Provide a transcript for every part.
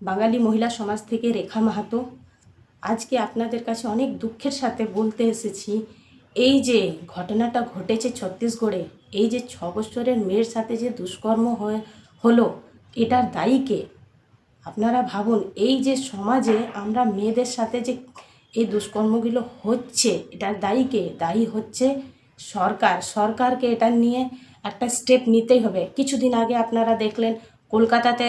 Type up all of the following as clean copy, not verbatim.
বাঙালি মহিলা সমাজ থেকে রেখা মাহাতো। আজকে আপনাদের কাছে অনেক দুঃখের সাথে বলতে এসেছি, এই যে ঘটনাটা ঘটেছে ছত্তিশগড়ে, এই যে 6 বছরের মেয়ের সাথে যে দুষ্কর্ম হলো, এটার দায়ী কে? আপনারা ভাবুন, এই যে সমাজে আমরা মেয়েদের সাথে যে এই দুষ্কর্মগুলো হচ্ছে, এটার দায়ী কে? দায়ী হচ্ছে সরকার। সরকারকে এটা নিয়ে একটা স্টেপ নিতেই হবে। কিছুদিন আগে আপনারা দেখলেন কলকাতাতে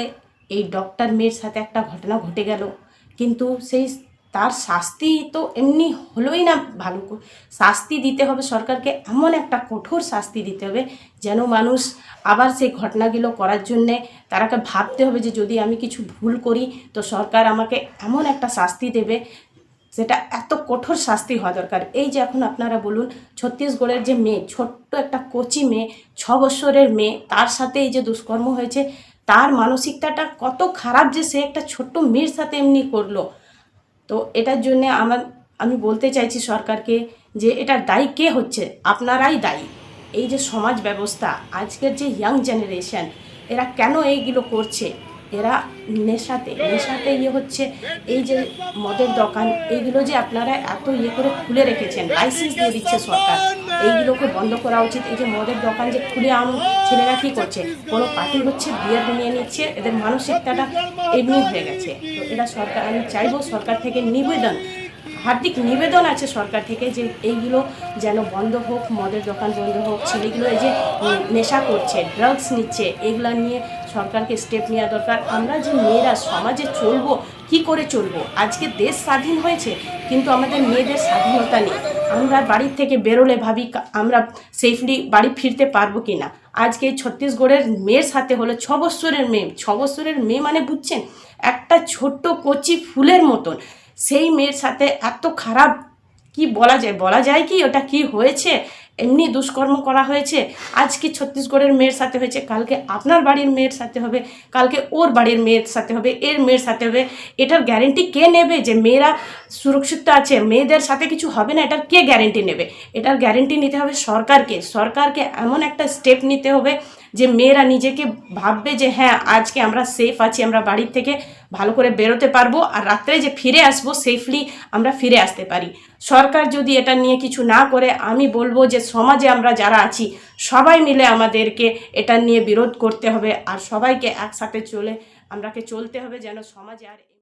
এই ডক্টর মেয়ের সাথে একটা ঘটনা ঘটে গেল, কিন্তু তার শাস্তি তো এমনি হলোই না। ভালো শাস্তি দিতে হবে সরকারকে, এমন একটা কঠোর শাস্তি দিতে হবে যেন মানুষ আবার সেই ঘটনাগুলো করার জন্যে তারাকে ভাবতে হবে যে যদি আমি কিছু ভুল করি তো সরকার আমাকে এমন একটা শাস্তি দেবে, সেটা এত কঠোর শাস্তি হওয়া দরকার। এই যে এখন আপনারা বলুন, ছত্তিশগড়ের যে মেয়ে, ছোট্ট একটা কচি মেয়ে, 6 বছরের মেয়ে, তার সাথে এই যে দুষ্কর্ম হয়েছে, তার মানসিকতাটা কত খারাপ যে সে একটা ছোট্ট মেয়ের সাথে এমনি করলো। তো এটার জন্যে আমি বলতে চাইছি সরকারকে যে এটার দায়ী কে হচ্ছে? আপনারাই দায়ী। এই যে সমাজ ব্যবস্থা, আজকের যে ইয়াং জেনারেশন, এরা কেন এইগুলো করছে? এরা নেশাতে হচ্ছে। এই যে মদের দোকান, এইগুলো যে আপনারা এত করে খুলে রেখেছেন, লাইসেন্স দিয়ে দিচ্ছে সরকার, এইগুলোকে বন্ধ করা উচিত। এই যে মদের দোকান যে খুলে ছেলেরা কী করছে? কোনো পার্টি হচ্ছে, বিয়ার নিয়ে নিচ্ছে, এদের মানসিকতাটা এমনি হয়ে গেছে। তো এটা সরকার, আমি চাইবো সরকার থেকে হার্দিক নিবেদন আছে সরকার থেকে যে এইগুলো যেন বন্ধ হোক, মদের দোকান বন্ধ হোক। ছেলেগুলো এই যে নেশা করছে, ড্রাগস নিচ্ছে, এগুলা নিয়ে সরকারকে স্টেপ নেওয়া দরকার। আমরা যে মেয়েরা সমাজে চলবো, কি করে চলবো? আজকে দেশ স্বাধীন হয়েছে, কিন্তু আমাদের মেয়েদের স্বাধীনতা নেই। আমরা বাড়ির থেকে বেরোলে ভাবি আমরা সেফলি বাড়ি ফিরতে পারবো কি না। আজকে ছত্তিশগড়ের মেয়ের সাথে হলো 6 বছরের মেয়ে। 6 বছরের মেয়ে মানে বুঝছেন, একটা ছোট্ট কচি ফুলের মতন। সেই মেয়ের সাথে এত খারাপ কি বলা যায় কি ওটা কি হয়েছে? এমনি দুষ্কর্ম করা হয়েছে। আজকে ছত্তিশগড়ের মেয়ের সাথে হয়েছে, কালকে আপনার বাড়ির মেয়ের সাথে হবে, কালকে ওর বাড়ির মেয়ের সাথে হবে, এর মেয়ের সাথে হবে। এটার গ্যারেন্টি কে নেবে যে মেয়েরা সুরক্ষিত আছে, মেয়েদের সাথে কিছু হবে না? এটার কে গ্যারেন্টি নেবে? এটার গ্যারেন্টি নিতে হবে সরকারকে এমন একটা স্টেপ নিতে হবে যে মেয়েরা নিজেকে ভাববে যে হ্যাঁ, আজকে আমরা সেফ আছি, আমরা বাড়ির থেকে ভালো করে বেরোতে পারবো, আর রাত্রে যে ফিরে আসবো সেফলি আমরা ফিরে আসতে পারি। সরকার যদি এটা নিয়ে কিছু না করে, আমি বলবো যে সমাজে আমরা যারা আছি সবাই মিলে আমাদেরকে এটা নিয়ে বিরোধ করতে হবে, আর সবাইকে একসাথে আমরাকে চলতে হবে যেন সমাজে আর